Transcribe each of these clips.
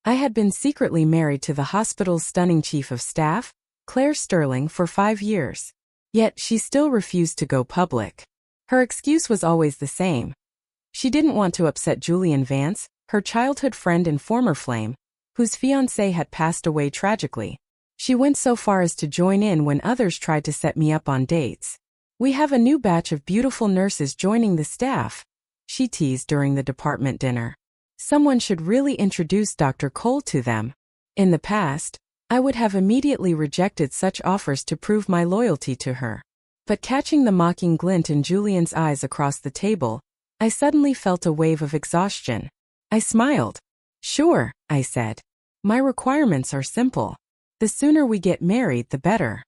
I had been secretly married to the hospital's stunning chief of staff, Claire Sterling, for 5 years. Yet she still refused to go public. Her excuse was always the same. She didn't want to upset Julian Vance, her childhood friend and former flame, whose fiancé had passed away tragically. She went so far as to join in when others tried to set me up on dates. "We have a new batch of beautiful nurses joining the staff," she teased during the department dinner. "Someone should really introduce Dr. Cole to them." In the past, I would have immediately rejected such offers to prove my loyalty to her. But catching the mocking glint in Julian's eyes across the table, I suddenly felt a wave of exhaustion. I smiled. "Sure," I said. "My requirements are simple. The sooner we get married, the better."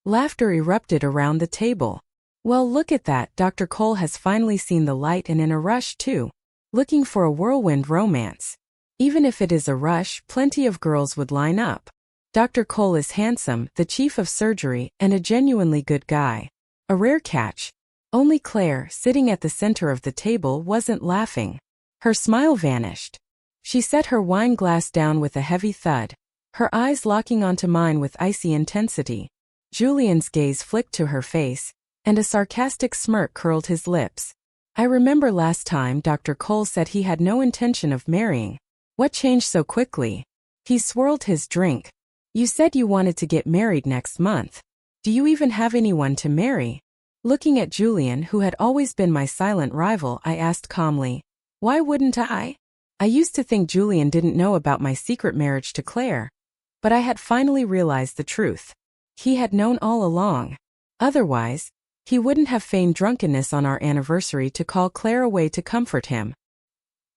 Laughter erupted around the table. "Well, look at that, Dr. Cole has finally seen the light and in a rush too. Looking for a whirlwind romance. Even if it is a rush, plenty of girls would line up. Dr. Cole is handsome, the chief of surgery, and a genuinely good guy. A rare catch." Only Claire, sitting at the center of the table, wasn't laughing. Her smile vanished. She set her wine glass down with a heavy thud, her eyes locking onto mine with icy intensity. Julian's gaze flicked to her face, and a sarcastic smirk curled his lips. "I remember last time Dr. Cole said he had no intention of marrying. What changed so quickly?" He swirled his drink. "You said you wanted to get married next month. Do you even have anyone to marry?" Looking at Julian, who had always been my silent rival, I asked calmly, "Why wouldn't I?" I used to think Julian didn't know about my secret marriage to Claire, but I had finally realized the truth. He had known all along. Otherwise, he wouldn't have feigned drunkenness on our anniversary to call Claire away to comfort him.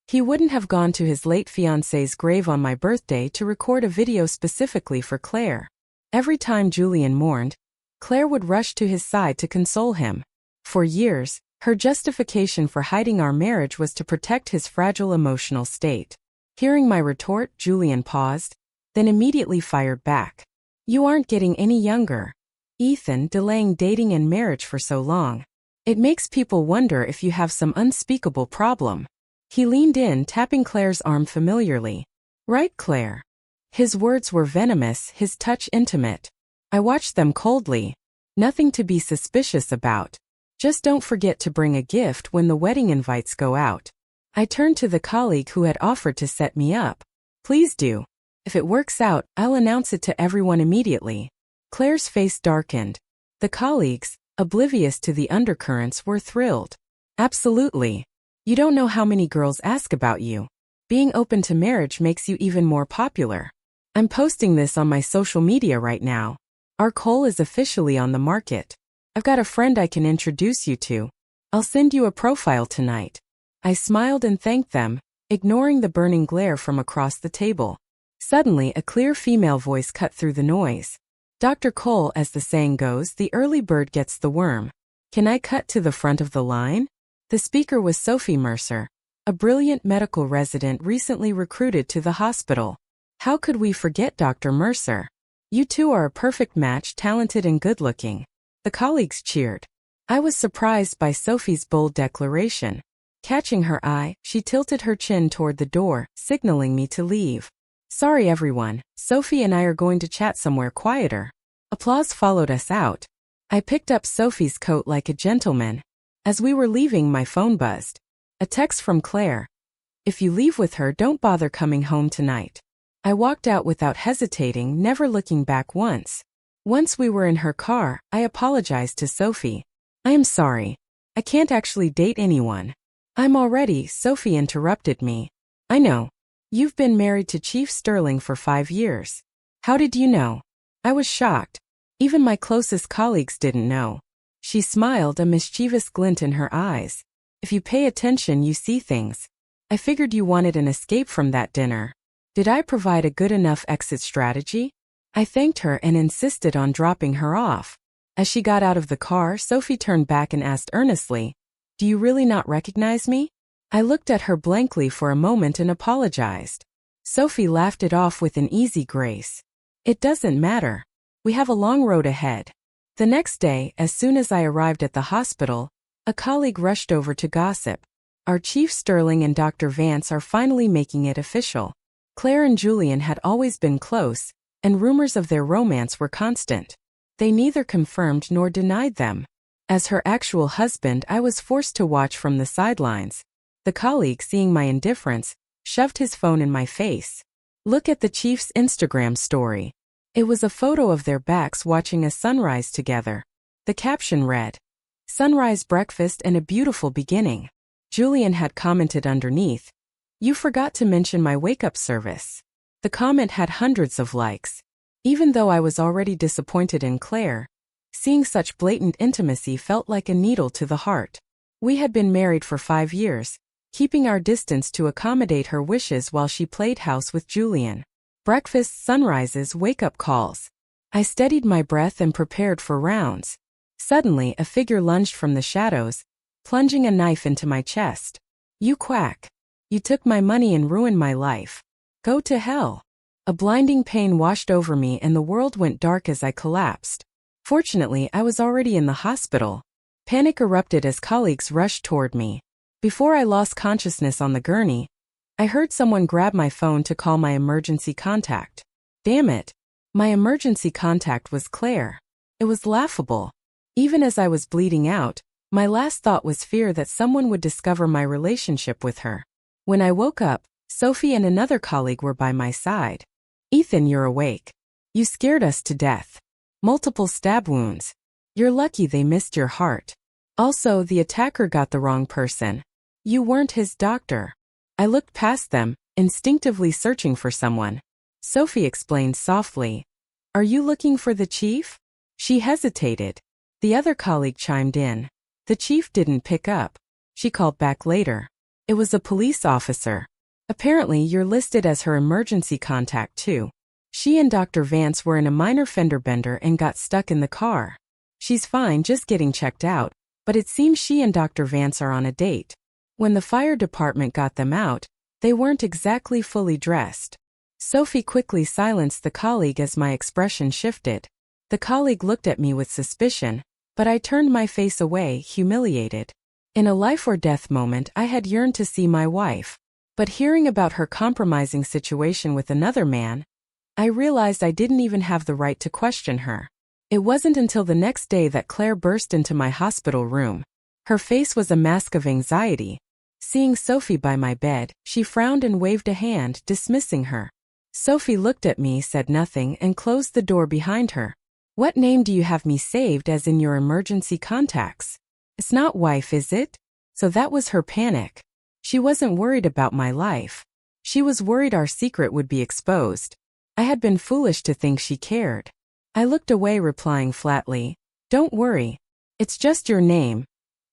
He wouldn't have gone to his late fiancé's grave on my birthday to record a video specifically for Claire. Every time Julian mourned, Claire would rush to his side to console him. For years, her justification for hiding our marriage was to protect his fragile emotional state. Hearing my retort, Julian paused, then immediately fired back. "You aren't getting any younger, Ethan, delaying dating and marriage for so long. It makes people wonder if you have some unspeakable problem." He leaned in, tapping Claire's arm familiarly. "Right, Claire." His words were venomous, his touch intimate. I watched them coldly. Nothing to be suspicious about. Just don't forget to bring a gift when the wedding invites go out. I turned to the colleague who had offered to set me up. "Please do. If it works out, I'll announce it to everyone immediately." Claire's face darkened. The colleagues, oblivious to the undercurrents, were thrilled. "Absolutely. You don't know how many girls ask about you. Being open to marriage makes you even more popular. I'm posting this on my social media right now. Our Cole is officially on the market. I've got a friend I can introduce you to. I'll send you a profile tonight." I smiled and thanked them, ignoring the burning glare from across the table. Suddenly, a clear female voice cut through the noise. "Dr. Cole, as the saying goes, the early bird gets the worm. Can I cut to the front of the line?" The speaker was Sophie Mercer, a brilliant medical resident recently recruited to the hospital. How could we forget Dr. Mercer? "You two are a perfect match, talented and good-looking." The colleagues cheered. I was surprised by Sophie's bold declaration. Catching her eye, she tilted her chin toward the door, signaling me to leave. "Sorry everyone, Sophie and I are going to chat somewhere quieter." Applause followed us out. I picked up Sophie's coat like a gentleman. As we were leaving, my phone buzzed. A text from Claire. "If you leave with her, don't bother coming home tonight." I walked out without hesitating, never looking back once. Once we were in her car, I apologized to Sophie. "I am sorry. I can't actually date anyone." "I'm already," Sophie interrupted me. "I know. You've been married to Chief Sterling for 5 years. How did you know?" I was shocked. Even my closest colleagues didn't know. She smiled, a mischievous glint in her eyes. "If you pay attention, you see things. I figured you wanted an escape from that dinner. Did I provide a good enough exit strategy?" I thanked her and insisted on dropping her off. As she got out of the car, Sophie turned back and asked earnestly, "Do you really not recognize me?" I looked at her blankly for a moment and apologized. Sophie laughed it off with an easy grace. "It doesn't matter. We have a long road ahead." The next day, as soon as I arrived at the hospital, a colleague rushed over to gossip. "Our Chief Sterling and Dr. Vance are finally making it official. Claire and Julian had always been close, and rumors of their romance were constant. They neither confirmed nor denied them. As her actual husband, I was forced to watch from the sidelines. The colleague, seeing my indifference, shoved his phone in my face. Look at the chief's Instagram story. It was a photo of their backs watching a sunrise together. The caption read, "Sunrise breakfast and a beautiful beginning." Julian had commented underneath, "You forgot to mention my wake-up service." The comment had hundreds of likes. Even though I was already disappointed in Claire, seeing such blatant intimacy felt like a needle to the heart. We had been married for 5 years, keeping our distance to accommodate her wishes while she played house with Julian. Breakfasts, sunrises, wake-up calls. I steadied my breath and prepared for rounds. Suddenly, a figure lunged from the shadows, plunging a knife into my chest. "You quack. You took my money and ruined my life. Go to hell." A blinding pain washed over me and the world went dark as I collapsed. Fortunately, I was already in the hospital. Panic erupted as colleagues rushed toward me. Before I lost consciousness on the gurney, I heard someone grab my phone to call my emergency contact. Damn it. My emergency contact was Claire. It was laughable. Even as I was bleeding out, my last thought was fear that someone would discover my relationship with her. When I woke up, Sophie and another colleague were by my side. "Ethan, you're awake. You scared us to death. Multiple stab wounds. You're lucky they missed your heart. Also, the attacker got the wrong person. You weren't his doctor." I looked past them, instinctively searching for someone. Sophie explained softly, "Are you looking for the chief?" She hesitated. The other colleague chimed in. "The chief didn't pick up." She called back later. "It was a police officer. Apparently you're listed as her emergency contact too. She and Dr. Vance were in a minor fender bender and got stuck in the car. She's fine, just getting checked out, but it seems she and Dr. Vance are on a date. When the fire department got them out, they weren't exactly fully dressed." Sophie quickly silenced the colleague as my expression shifted. The colleague looked at me with suspicion, but I turned my face away, humiliated. In a life-or-death moment, I had yearned to see my wife. But hearing about her compromising situation with another man, I realized I didn't even have the right to question her. It wasn't until the next day that Claire burst into my hospital room. Her face was a mask of anxiety. Seeing Sophie by my bed, she frowned and waved a hand, dismissing her. Sophie looked at me, said nothing, and closed the door behind her. "What name do you have me saved as in your emergency contacts? It's not wife, is it?" So that was her panic. She wasn't worried about my life. She was worried our secret would be exposed. I had been foolish to think she cared. I looked away, replying flatly, "Don't worry. It's just your name.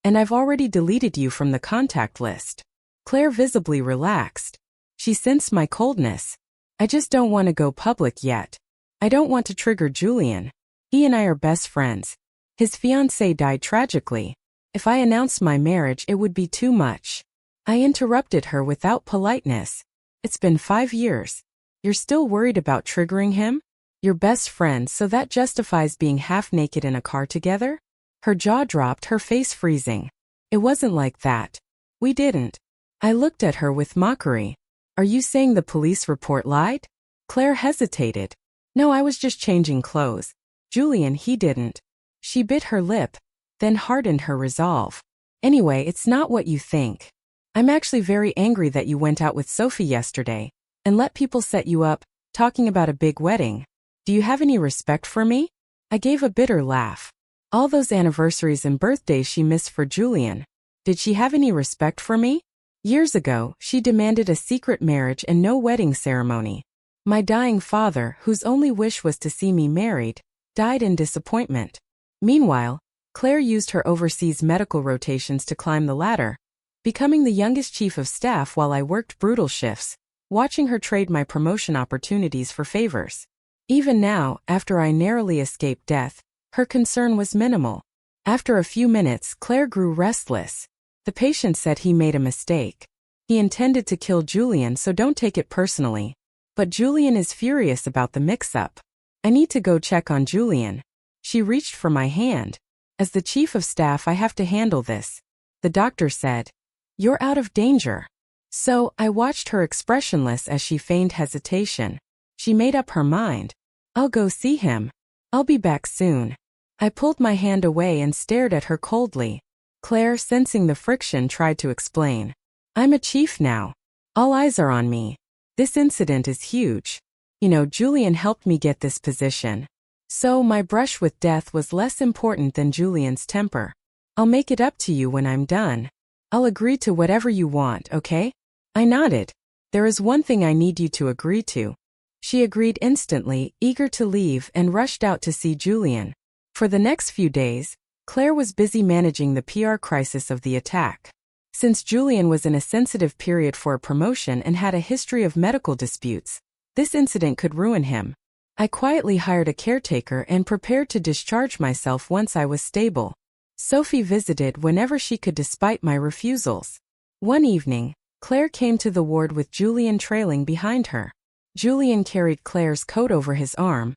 And I've already deleted you from the contact list." Claire visibly relaxed. She sensed my coldness. "I just don't want to go public yet. I don't want to trigger Julian. He and I are best friends. His fiancée died tragically. If I announced my marriage, it would be too much." I interrupted her without politeness. "It's been 5 years. You're still worried about triggering him? You're best friends, so that justifies being half naked in a car together?" Her jaw dropped, her face freezing. "It wasn't like that. We didn't." I looked at her with mockery. "Are you saying the police report lied?" Claire hesitated. "No, I was just changing clothes. Julian, he didn't." She bit her lip, then hardened her resolve. "Anyway, it's not what you think. I'm actually very angry that you went out with Sophie yesterday and let people set you up, talking about a big wedding. Do you have any respect for me?" I gave a bitter laugh. All those anniversaries and birthdays she missed for Julian. Did she have any respect for me? Years ago, she demanded a secret marriage and no wedding ceremony. My dying father, whose only wish was to see me married, died in disappointment. Meanwhile, Claire used her overseas medical rotations to climb the ladder, becoming the youngest chief of staff while I worked brutal shifts, watching her trade my promotion opportunities for favors. Even now, after I narrowly escaped death, her concern was minimal. After a few minutes, Claire grew restless. "The patient said he made a mistake. He intended to kill Julian, so don't take it personally. But Julian is furious about the mix-up. I need to go check on Julian." She reached for my hand. "As the chief of staff, I have to handle this." The doctor said, "You're out of danger." So, I watched her expressionless as she feigned hesitation. She made up her mind. I'll go see him. I'll be back soon. I pulled my hand away and stared at her coldly. Claire, sensing the friction, tried to explain. I'm a chief now. All eyes are on me. This incident is huge. You know, Julian helped me get this position. So, my brush with death was less important than Julian's temper. I'll make it up to you when I'm done. I'll agree to whatever you want, okay? I nodded. There is one thing I need you to agree to. She agreed instantly, eager to leave, and rushed out to see Julian. For the next few days, Claire was busy managing the PR crisis of the attack. Since Julian was in a sensitive period for a promotion and had a history of medical disputes, this incident could ruin him. I quietly hired a caretaker and prepared to discharge myself once I was stable. Sophie visited whenever she could despite my refusals. One evening, Claire came to the ward with Julian trailing behind her. Julian carried Claire's coat over his arm,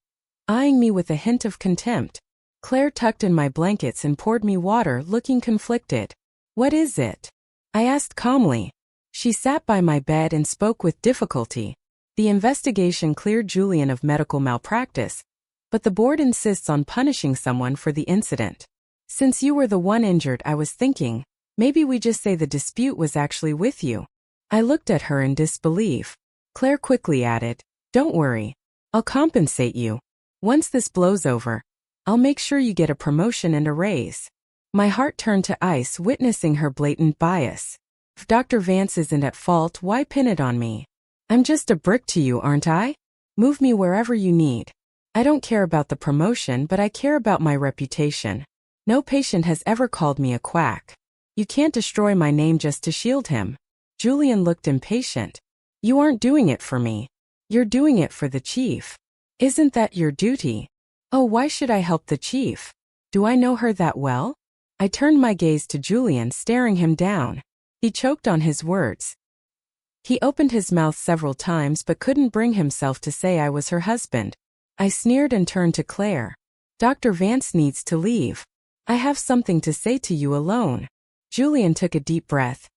eyeing me with a hint of contempt. Claire tucked in my blankets and poured me water, looking conflicted. What is it? I asked calmly. She sat by my bed and spoke with difficulty. The investigation cleared Julian of medical malpractice, but the board insists on punishing someone for the incident. Since you were the one injured, I was thinking, maybe we just say the dispute was actually with you. I looked at her in disbelief. Claire quickly added, don't worry. I'll compensate you. Once this blows over, I'll make sure you get a promotion and a raise. My heart turned to ice witnessing her blatant bias. If Dr. Vance isn't at fault, why pin it on me? I'm just a brick to you, aren't I? Move me wherever you need. I don't care about the promotion, but I care about my reputation. No patient has ever called me a quack. You can't destroy my name just to shield him. Julian looked impatient. You aren't doing it for me. You're doing it for the chief. Isn't that your duty? Oh, why should I help the chief? Do I know her that well? I turned my gaze to Julian, staring him down. He choked on his words. He opened his mouth several times but couldn't bring himself to say I was her husband. I sneered and turned to Claire. Dr. Vance needs to leave. I have something to say to you alone. Julian took a deep breath,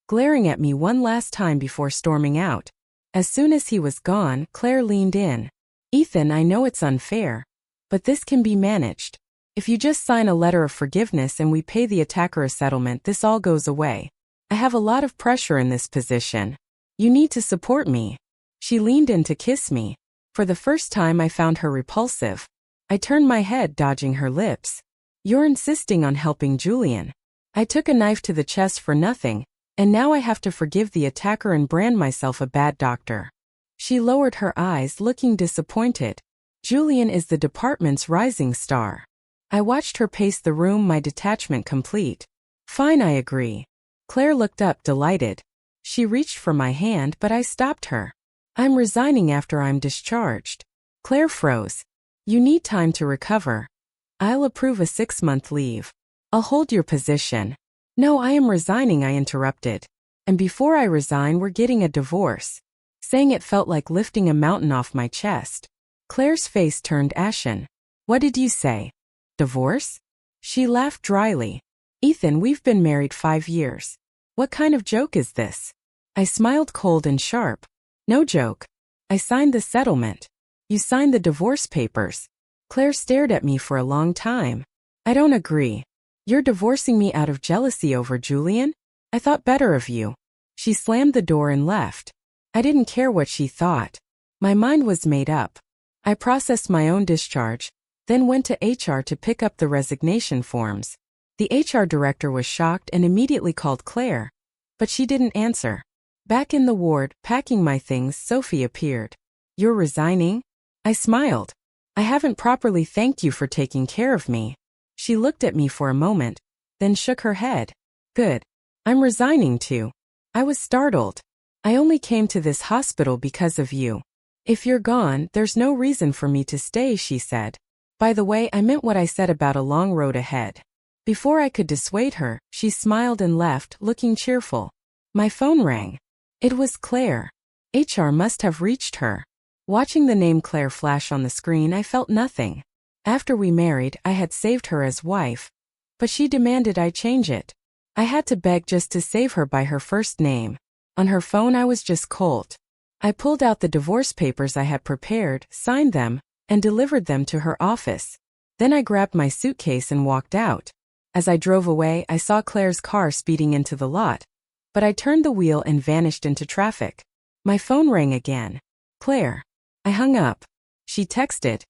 glaring at me one last time before storming out. As soon as he was gone, Claire leaned in. Ethan, I know it's unfair, but this can be managed. If you just sign a letter of forgiveness and we pay the attacker a settlement, this all goes away. I have a lot of pressure in this position. You need to support me. She leaned in to kiss me. For the first time I found her repulsive. I turned my head, dodging her lips. You're insisting on helping Julian. I took a knife to the chest for nothing, and now I have to forgive the attacker and brand myself a bad doctor. She lowered her eyes, looking disappointed. Julian is the department's rising star. I watched her pace the room, my detachment complete. Fine, I agree. Claire looked up, delighted. She reached for my hand, but I stopped her. I'm resigning after I'm discharged. Claire froze. You need time to recover. I'll approve a 6-month leave. I'll hold your position. No, I am resigning, I interrupted. And before I resign, we're getting a divorce. Saying it felt like lifting a mountain off my chest. Claire's face turned ashen. What did you say? Divorce? She laughed dryly. Ethan, we've been married 5 years. What kind of joke is this? I smiled cold and sharp. No joke. I signed the settlement. You signed the divorce papers. Claire stared at me for a long time. I don't agree. You're divorcing me out of jealousy over Julian? I thought better of you. She slammed the door and left. I didn't care what she thought. My mind was made up. I processed my own discharge, then went to HR to pick up the resignation forms. The HR director was shocked and immediately called Claire, but she didn't answer. Back in the ward, packing my things, Sophie appeared. You're resigning? I smiled. I haven't properly thanked you for taking care of me. She looked at me for a moment, then shook her head. Good. I'm resigning too. I was startled. I only came to this hospital because of you. If you're gone, there's no reason for me to stay, she said. By the way, I meant what I said about a long road ahead. Before I could dissuade her, she smiled and left, looking cheerful. My phone rang. It was Claire. HR must have reached her. Watching the name Claire flash on the screen, I felt nothing. After we married, I had saved her as wife, but she demanded I change it. I had to beg just to save her by her first name. On her phone I was just cold. I pulled out the divorce papers I had prepared, signed them, and delivered them to her office. Then I grabbed my suitcase and walked out. As I drove away, I saw Claire's car speeding into the lot, but I turned the wheel and vanished into traffic. My phone rang again. Claire. I hung up. She texted,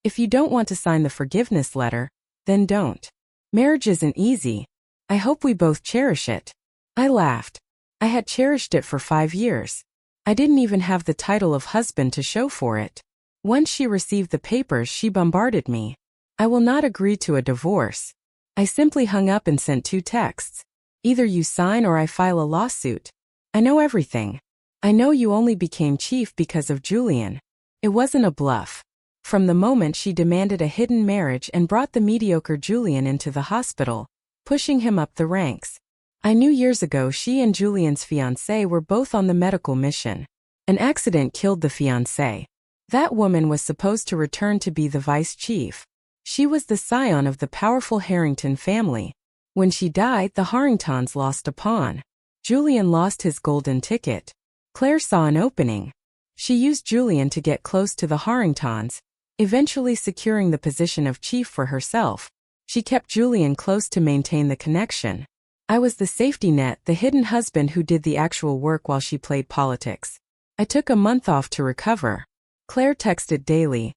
"If you don't want to sign the forgiveness letter, then don't. Marriage isn't easy. I hope we both cherish it." I laughed. I had cherished it for 5 years. I didn't even have the title of husband to show for it. Once she received the papers, she bombarded me. "I will not agree to a divorce." I simply hung up and sent 2 texts. "Either you sign or I file a lawsuit. I know everything. I know you only became chief because of Julian." It wasn't a bluff. From the moment she demanded a hidden marriage and brought the mediocre Julian into the hospital, pushing him up the ranks. I knew years ago she and Julian's fiancé were both on the medical mission. An accident killed the fiancé. That woman was supposed to return to be the vice chief. She was the scion of the powerful Harrington family. When she died, the Harringtons lost a pawn. Julian lost his golden ticket. Claire saw an opening. She used Julian to get close to the Harringtons, eventually securing the position of chief for herself. She kept Julian close to maintain the connection. I was the safety net, the hidden husband who did the actual work while she played politics. I took a month off to recover. Claire texted daily,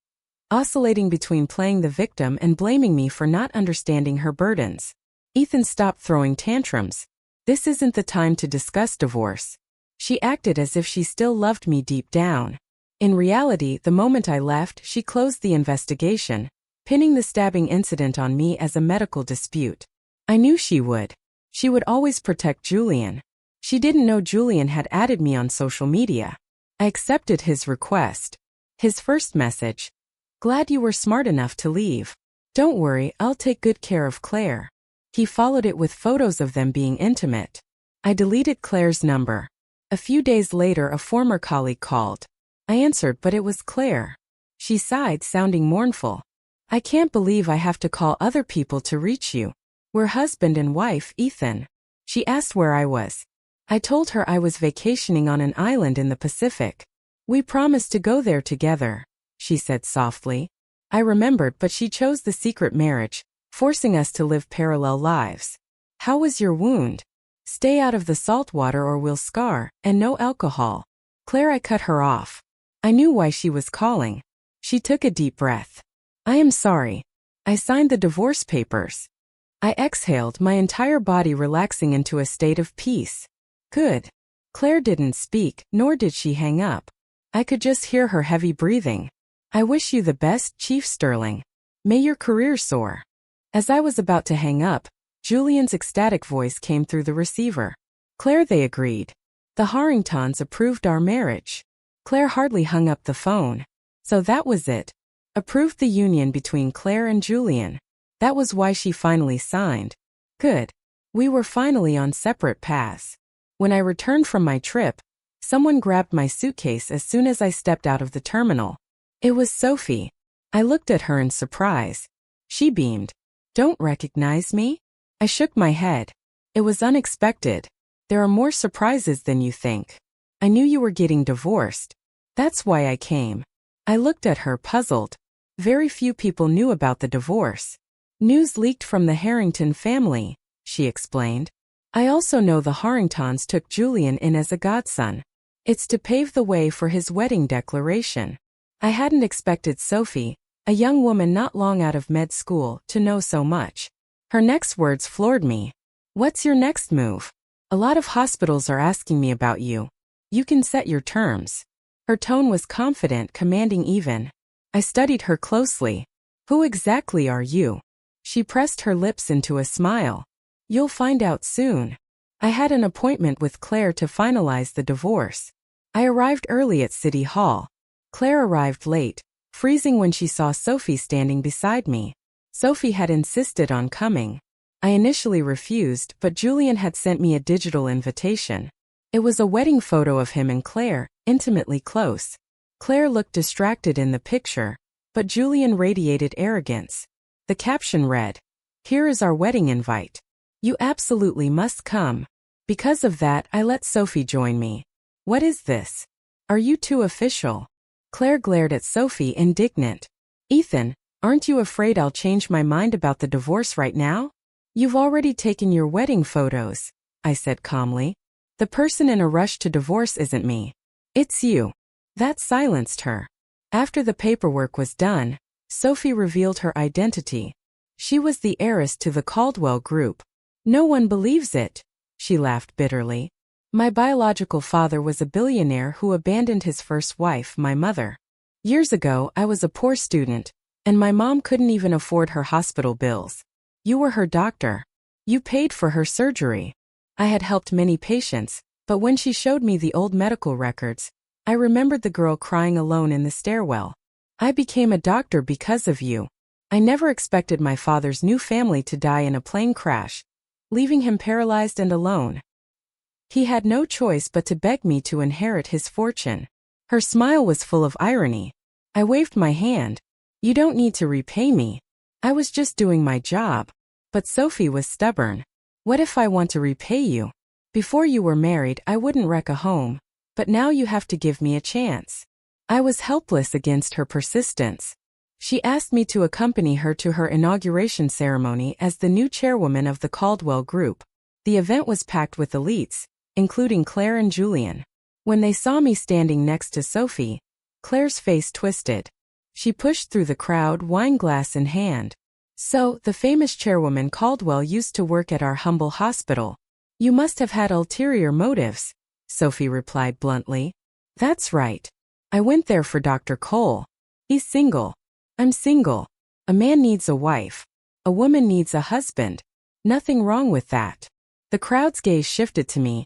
oscillating between playing the victim and blaming me for not understanding her burdens. "Ethan, stop throwing tantrums. This isn't the time to discuss divorce." She acted as if she still loved me deep down. In reality, the moment I left, she closed the investigation, pinning the stabbing incident on me as a medical dispute. I knew she would. She would always protect Julian. She didn't know Julian had added me on social media. I accepted his request. His first message: "Glad you were smart enough to leave. Don't worry, I'll take good care of Claire." He followed it with photos of them being intimate. I deleted Claire's number. A few days later, a former colleague called. I answered, but it was Claire. She sighed, sounding mournful. "I can't believe I have to call other people to reach you. We're husband and wife, Ethan." She asked where I was. I told her I was vacationing on an island in the Pacific. "We promised to go there together," she said softly. I remembered, but she chose the secret marriage, forcing us to live parallel lives. "How was your wound?" "Stay out of the salt water or we'll scar, and no alcohol." Claire, I cut her off. I knew why she was calling. She took a deep breath. "I am sorry. I signed the divorce papers." I exhaled, my entire body relaxing into a state of peace. Good. Claire didn't speak, nor did she hang up. I could just hear her heavy breathing. "I wish you the best, Chief Sterling. May your career soar." As I was about to hang up, Julian's ecstatic voice came through the receiver. "Claire," they agreed. "The Harringtons approved our marriage." Claire hardly hung up the phone. So that was it. Approved the union between Claire and Julian. That was why she finally signed. Good. We were finally on separate paths. When I returned from my trip, someone grabbed my suitcase as soon as I stepped out of the terminal. It was Sophie. I looked at her in surprise. She beamed. "Don't recognize me?" I shook my head. "It was unexpected. There are more surprises than you think. I knew you were getting divorced. That's why I came." I looked at her, puzzled. Very few people knew about the divorce. "News leaked from the Harrington family," she explained. "I also know the Harringtons took Julian in as a godson. It's to pave the way for his wedding declaration." I hadn't expected Sophie, a young woman not long out of med school, to know so much. Her next words floored me. "What's your next move? A lot of hospitals are asking me about you. You can set your terms." Her tone was confident, commanding even. I studied her closely. "Who exactly are you?" She pressed her lips into a smile. "You'll find out soon." I had an appointment with Claire to finalize the divorce. I arrived early at City Hall. Claire arrived late, freezing when she saw Sophie standing beside me. Sophie had insisted on coming. I initially refused, but Julian had sent me a digital invitation. It was a wedding photo of him and Claire, intimately close. Claire looked distracted in the picture, but Julian radiated arrogance. The caption read, "Here is our wedding invite. You absolutely must come." Because of that, I let Sophie join me. What is this? Are you too official? Claire glared at Sophie, indignant. Ethan, aren't you afraid I'll change my mind about the divorce right now? You've already taken your wedding photos, I said calmly. The person in a rush to divorce isn't me. It's you. That silenced her. After the paperwork was done, Sophie revealed her identity. She was the heiress to the Caldwell Group. No one believes it, she laughed bitterly. My biological father was a billionaire who abandoned his first wife, my mother. Years ago, I was a poor student, and my mom couldn't even afford her hospital bills. You were her doctor. You paid for her surgery. I had helped many patients, but when she showed me the old medical records, I remembered the girl crying alone in the stairwell. I became a doctor because of you. I never expected my father's new family to die in a plane crash, leaving him paralyzed and alone. He had no choice but to beg me to inherit his fortune. Her smile was full of irony. I waved my hand. You don't need to repay me. I was just doing my job. But Sophie was stubborn. What if I want to repay you? Before you were married, I wouldn't wreck a home. But now you have to give me a chance. I was helpless against her persistence. She asked me to accompany her to her inauguration ceremony as the new chairwoman of the Caldwell Group. The event was packed with elites, including Claire and Julian. When they saw me standing next to Sophie, Claire's face twisted. She pushed through the crowd, wine glass in hand. So, the famous chairwoman Caldwell used to work at our humble hospital. You must have had ulterior motives, Sophie replied bluntly. That's right. I went there for Dr. Cole. He's single. I'm single. A man needs a wife. A woman needs a husband. Nothing wrong with that. The crowd's gaze shifted to me.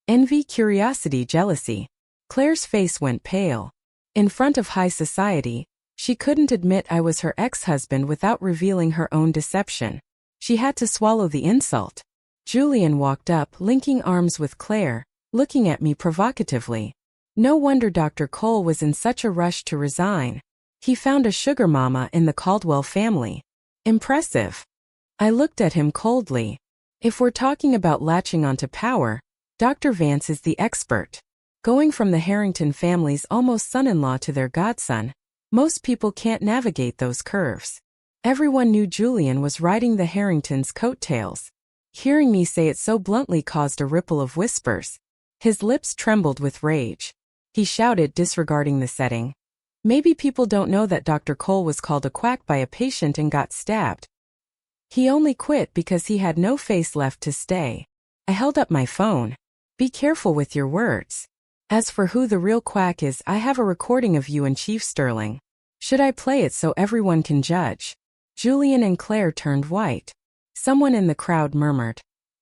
Envy, curiosity, jealousy. Claire's face went pale. In front of high society, she couldn't admit I was her ex-husband without revealing her own deception. She had to swallow the insult. Julian walked up, linking arms with Claire, looking at me provocatively. No wonder Dr. Cole was in such a rush to resign. He found a sugar mama in the Caldwell family. Impressive. I looked at him coldly. If we're talking about latching onto power, Dr. Vance is the expert. Going from the Harrington family's almost son-in-law to their godson, most people can't navigate those curves. Everyone knew Julian was riding the Harringtons' coattails. Hearing me say it so bluntly caused a ripple of whispers. His lips trembled with rage. He shouted, disregarding the setting. Maybe people don't know that Dr. Cole was called a quack by a patient and got stabbed. He only quit because he had no face left to stay. I held up my phone. Be careful with your words. As for who the real quack is, I have a recording of you and Chief Sterling. Should I play it so everyone can judge? Julian and Claire turned white. Someone in the crowd murmured.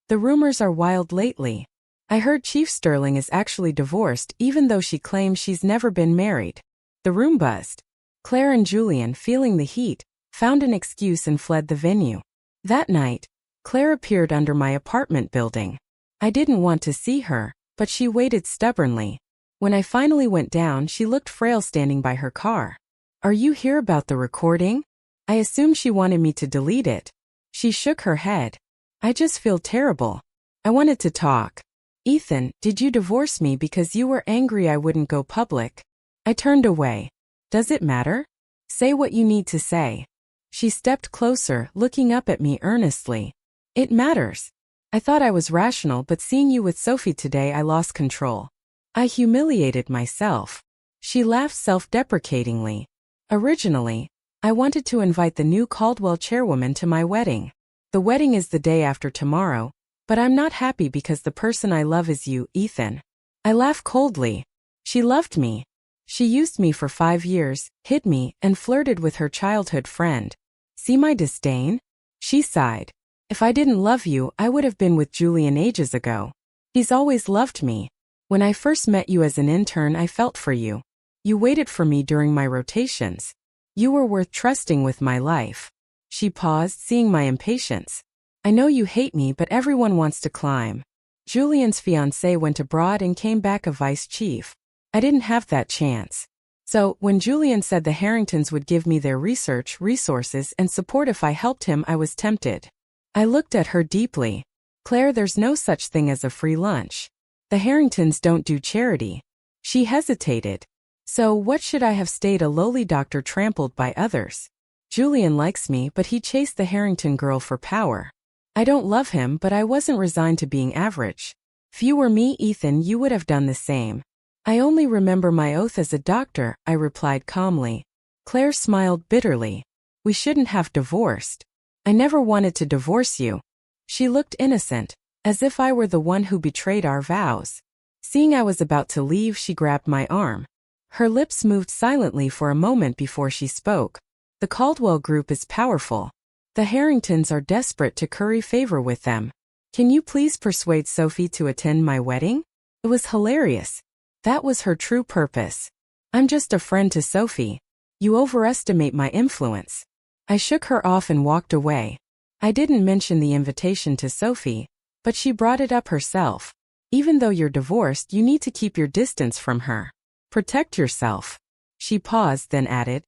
The rumors are wild lately. I heard Chief Sterling is actually divorced even though she claims she's never been married. The room buzzed. Claire and Julian, feeling the heat, found an excuse and fled the venue. That night, Claire appeared under my apartment building. I didn't want to see her, but she waited stubbornly. When I finally went down, she looked frail standing by her car. Are you here about the recording? I assumed she wanted me to delete it. She shook her head. I just feel terrible. I wanted to talk. Ethan, did you divorce me because you were angry I wouldn't go public? I turned away. Does it matter? Say what you need to say. She stepped closer, looking up at me earnestly. It matters. I thought I was rational, but seeing you with Sophie today, I lost control. I humiliated myself. She laughed self-deprecatingly. Originally, I wanted to invite the new Caldwell chairwoman to my wedding. The wedding is the day after tomorrow, but I'm not happy because the person I love is you, Ethan. I laughed coldly. She loved me. She used me for 5 years, hid me, and flirted with her childhood friend. See my disdain? She sighed. If I didn't love you, I would have been with Julian ages ago. He's always loved me. When I first met you as an intern, I felt for you. You waited for me during my rotations. You were worth trusting with my life. She paused, seeing my impatience. I know you hate me, but everyone wants to climb. Julian's fiancé went abroad and came back a vice chief. I didn't have that chance. So, when Julian said the Harringtons would give me their research, resources, and support if I helped him, I was tempted. I looked at her deeply. Claire, there's no such thing as a free lunch. The Harringtons don't do charity. She hesitated. So what should I have stayed a lowly doctor trampled by others? Julian likes me, but he chased the Harrington girl for power. I don't love him, but I wasn't resigned to being average. If you were me, Ethan, you would have done the same. I only remember my oath as a doctor, I replied calmly. Claire smiled bitterly. We shouldn't have divorced. I never wanted to divorce you. She looked innocent, as if I were the one who betrayed our vows. Seeing I was about to leave, she grabbed my arm. Her lips moved silently for a moment before she spoke. The Caldwell Group is powerful. The Harringtons are desperate to curry favor with them. Can you please persuade Sophie to attend my wedding? It was hilarious. That was her true purpose. I'm just a friend to Sophie. You overestimate my influence. I shook her off and walked away. I didn't mention the invitation to Sophie, but she brought it up herself. Even though you're divorced, you need to keep your distance from her. Protect yourself. She paused, then added,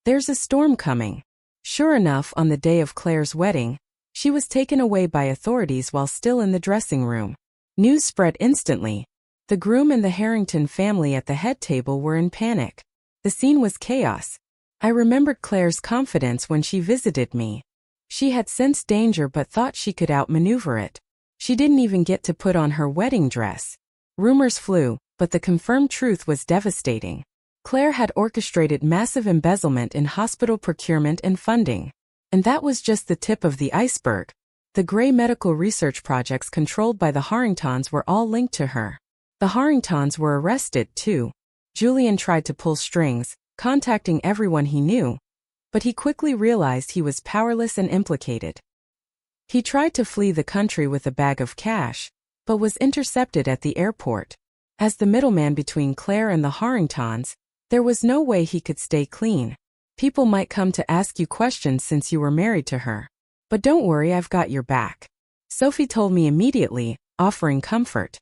There's a storm coming. Sure enough, on the day of Claire's wedding, she was taken away by authorities while still in the dressing room. News spread instantly. The groom and the Harrington family at the head table were in panic. The scene was chaos. I remembered Claire's confidence when she visited me. She had sensed danger but thought she could outmaneuver it. She didn't even get to put on her wedding dress. Rumors flew, but the confirmed truth was devastating. Claire had orchestrated massive embezzlement in hospital procurement and funding. And that was just the tip of the iceberg. The Gray medical research projects controlled by the Harringtons were all linked to her. The Harringtons were arrested, too. Julian tried to pull strings, contacting everyone he knew. But he quickly realized he was powerless and implicated. He tried to flee the country with a bag of cash, but was intercepted at the airport. As the middleman between Claire and the Harringtons, there was no way he could stay clean. People might come to ask you questions since you were married to her. But don't worry, I've got your back. Sophie told me immediately, offering comfort.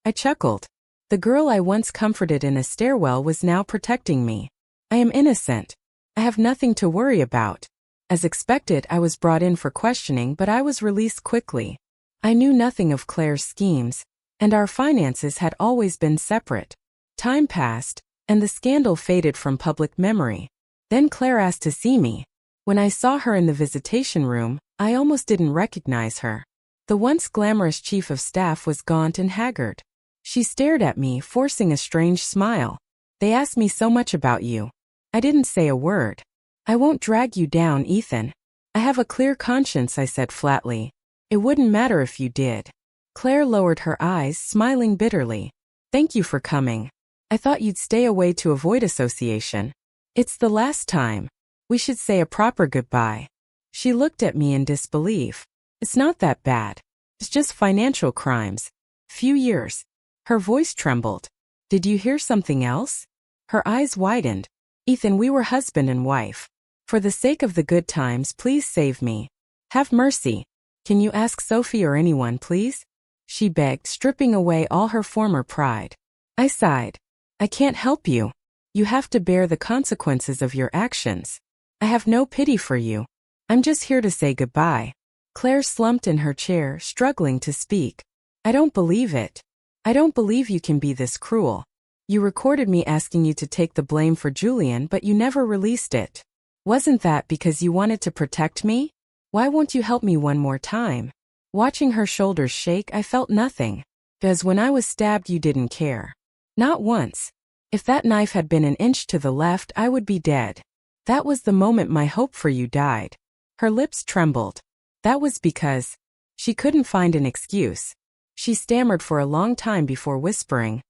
I chuckled. The girl I once comforted in a stairwell was now protecting me. I am innocent. I have nothing to worry about. As expected, I was brought in for questioning, but I was released quickly. I knew nothing of Claire's schemes, and our finances had always been separate. Time passed, and the scandal faded from public memory. Then Claire asked to see me. When I saw her in the visitation room, I almost didn't recognize her. The once glamorous chief of staff was gaunt and haggard. She stared at me, forcing a strange smile. They asked me so much about you. I didn't say a word. I won't drag you down, Ethan. I have a clear conscience, I said flatly. It wouldn't matter if you did. Claire lowered her eyes, smiling bitterly. Thank you for coming. I thought you'd stay away to avoid association. It's the last time. We should say a proper goodbye. She looked at me in disbelief. It's not that bad. It's just financial crimes. Few years. Her voice trembled. Did you hear something else? Her eyes widened. Ethan, we were husband and wife. For the sake of the good times, please save me. Have mercy. Can you ask Sophie or anyone, please? She begged, stripping away all her former pride. I sighed. I can't help you. You have to bear the consequences of your actions. I have no pity for you. I'm just here to say goodbye. Claire slumped in her chair, struggling to speak. I don't believe it. I don't believe you can be this cruel. You recorded me asking you to take the blame for Julian, but you never released it. Wasn't that because you wanted to protect me? Why won't you help me one more time? Watching her shoulders shake, I felt nothing. Because when I was stabbed, you didn't care. Not once. If that knife had been an inch to the left, I would be dead. That was the moment my hope for you died. Her lips trembled. That was because she couldn't find an excuse. She stammered for a long time before whispering,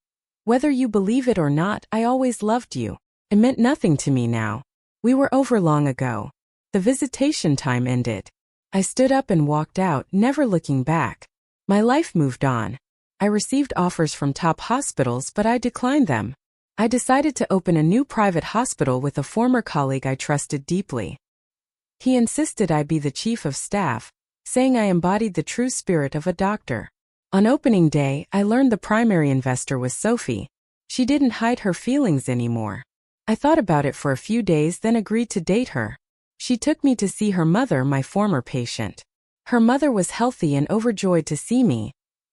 Whether you believe it or not, I always loved you. It meant nothing to me now. We were over long ago. The visitation time ended. I stood up and walked out, never looking back. My life moved on. I received offers from top hospitals, but I declined them. I decided to open a new private hospital with a former colleague I trusted deeply. He insisted I be the chief of staff, saying I embodied the true spirit of a doctor. On opening day, I learned the primary investor was Sophie. She didn't hide her feelings anymore. I thought about it for a few days, then agreed to date her. She took me to see her mother, my former patient. Her mother was healthy and overjoyed to see me,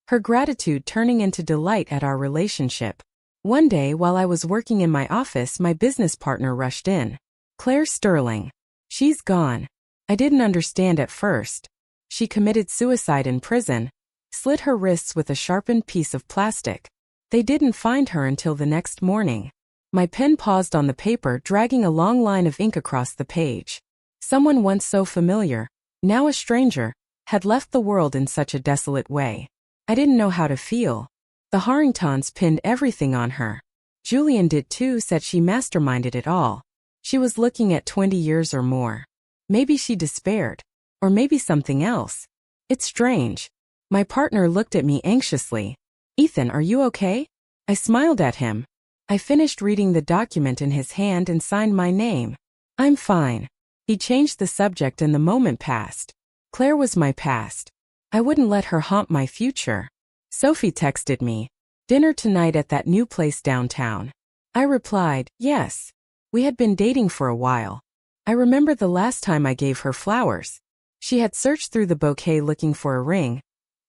her gratitude turning into delight at our relationship. One day while I was working in my office, my business partner rushed in. Claire Sterling. She's gone. I didn't understand at first. She committed suicide in prison, slit her wrists with a sharpened piece of plastic. They didn't find her until the next morning. My pen paused on the paper, dragging a long line of ink across the page. Someone once so familiar, now a stranger, had left the world in such a desolate way. I didn't know how to feel. The Harringtons pinned everything on her. Julian did too, said she masterminded it all. She was looking at 20 years or more. Maybe she despaired. Or maybe something else. It's strange. My partner looked at me anxiously. Ethan, are you okay? I smiled at him. I finished reading the document in his hand and signed my name. I'm fine. He changed the subject and the moment passed. Claire was my past. I wouldn't let her haunt my future. Sophie texted me. Dinner tonight at that new place downtown. I replied, yes. We had been dating for a while. I remember the last time I gave her flowers. She had searched through the bouquet looking for a ring,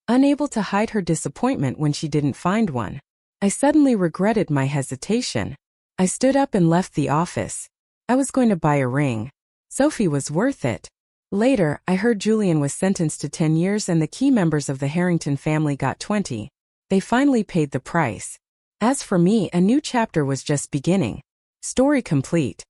unable to hide her disappointment when she didn't find one. I suddenly regretted my hesitation. I stood up and left the office. I was going to buy a ring. Sophie was worth it. Later, I heard Julian was sentenced to 10 years and the key members of the Harrington family got 20. They finally paid the price. As for me, a new chapter was just beginning. Story complete.